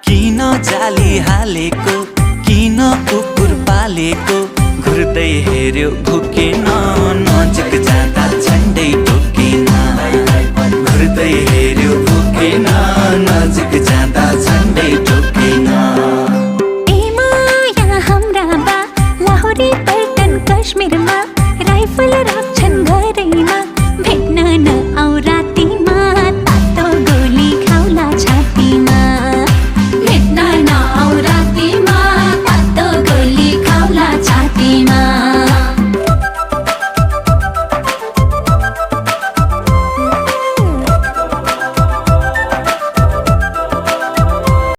किन जाली हालेको, किन कुकुर पालेको, घुर्दै हेर्यो भुकेन नजिक जाँदा